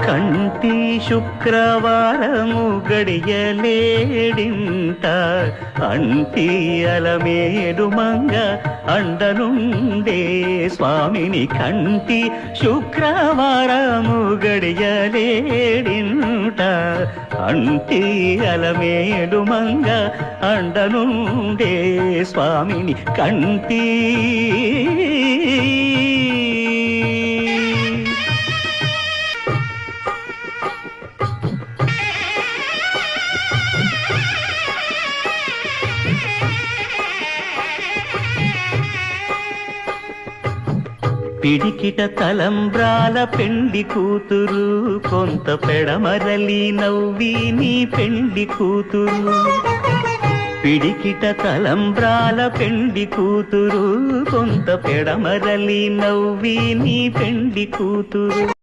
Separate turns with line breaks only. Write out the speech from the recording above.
కంటి శుక్రవారము గడియలేడింట అంటి అలమేడు మంగ అండనుండే స్వామిని కంటి శుక్రవారము గడియలేడింట అంటి అలమేడు మంగ అండనుండే స్వామిని కంటి పిడికిట తలంబ్రాల పెండి కూతురు కొంత పెడమరలి నవ్వి నీ పెండి కూతురు పిడికిట తలంబ్రాల పెండి కూతురు కొంత పెడమరలి నవ్వి నీ పెండి కూతురు